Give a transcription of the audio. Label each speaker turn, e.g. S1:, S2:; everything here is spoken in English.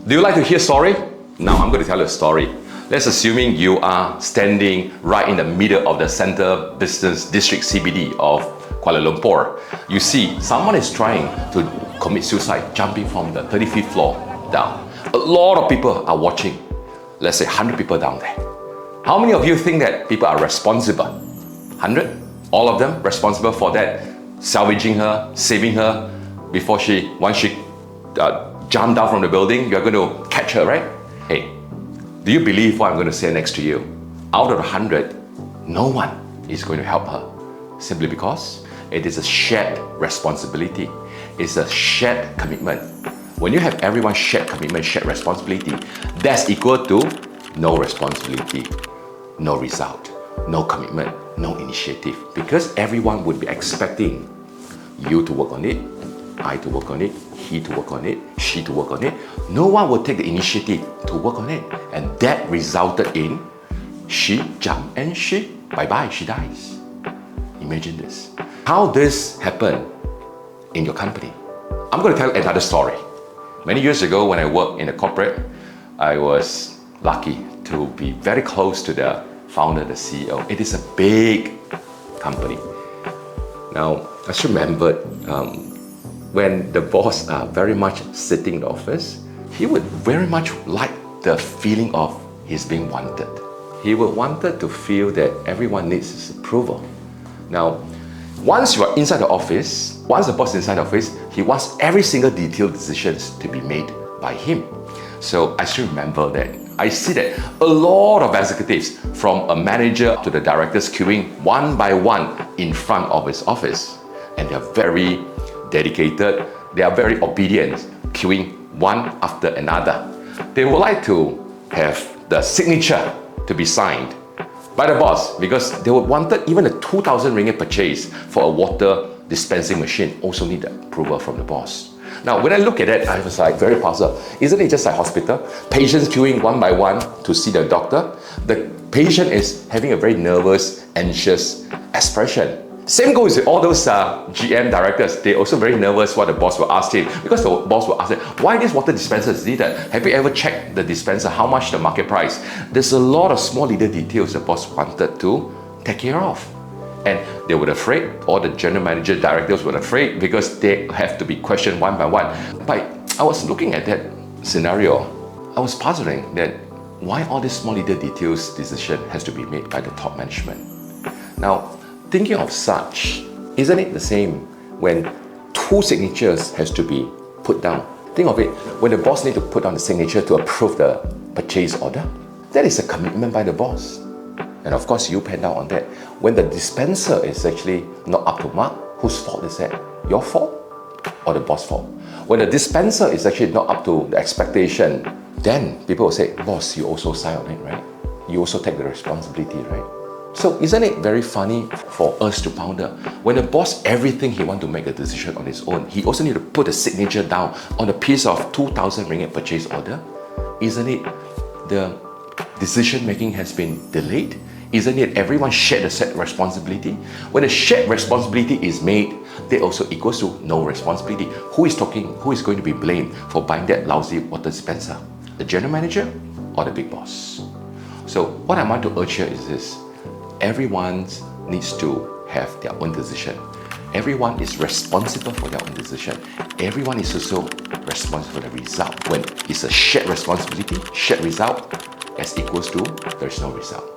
S1: Do you like to hear a story? Now I'm going to tell you a story. Let's assuming you are standing right in the middle of the center business district CBD of Kuala Lumpur. You see someone is trying to commit suicide, jumping from the 35th floor down. A lot of people are watching. Let's say 100 people down there. How many of you think that people are responsible? 100? All of them responsible for that, salvaging her, saving her before once she jumped down from the building, you're going to catch her, right? Hey, do you believe what I'm going to say next to you? Out of the 100, no one is going to help her, simply because it is a shared responsibility. It's a shared commitment. When you have everyone shared commitment, shared responsibility, that's equal to no responsibility, no result, no commitment, no initiative. Because everyone would be expecting you to work on it, I to work on it, he to work on it, she to work on it. No one will take the initiative to work on it. And that resulted in she jumped and bye-bye, she dies. Imagine this. How this happened in your company? I'm going to tell another story. Many years ago when I worked in a corporate, I was lucky to be very close to the founder, the CEO. It is a big company. Now, I just remembered when the boss very much sitting in the office, he would very much like the feeling of he's being wanted. He would wanted to feel that everyone needs his approval. Now, once you are inside the office, once the boss is inside the office, he wants every single detailed decisions to be made by him. So I still remember that I see that a lot of executives, from a manager to the directors, queuing one by one in front of his office. And they're very dedicated, they are very obedient, queuing one after another. They would like to have the signature to be signed by the boss, because they would wanted even a 2,000 ringgit purchase for a water dispensing machine also need the approval from the boss. Now, when I look at it, I was like very puzzled. Isn't it just like hospital? Patients queuing one by one to see the doctor. The patient is having a very nervous, anxious expression. Same goes with all those GM directors. They're also very nervous what the boss will ask him, because the boss will ask him, why this water dispenser is needed? Have you ever checked the dispenser? How much the market price? There's a lot of small little details the boss wanted to take care of. And they were afraid, all the general manager directors were afraid, because they have to be questioned one by one. But I was looking at that scenario, I was puzzling that why all these small little details decision has to be made by the top management. Now, thinking of such, isn't it the same when two signatures has to be put down? Think of it, when the boss needs to put down the signature to approve the purchase order, that is a commitment by the boss. And of course, you pen down on that. When the dispenser is actually not up to mark, whose fault is that? Your fault or the boss' fault? When the dispenser is actually not up to the expectation, then people will say, boss, you also sign on it, right? You also take the responsibility, right? So isn't it very funny for us to ponder? When the boss, everything he wants to make a decision on his own, he also need to put a signature down on a piece of 2,000 ringgit purchase order. Isn't it the decision making has been delayed? Isn't it everyone shared the set responsibility? When a shared responsibility is made, that also equals to no responsibility. Who is going to be blamed for buying that lousy water dispenser? The general manager or the big boss? So what I want to urge here is this. Everyone needs to have their own decision. Everyone is responsible for their own decision. Everyone is also responsible for the result. When it's a shared responsibility, shared result, as equals to there is no result.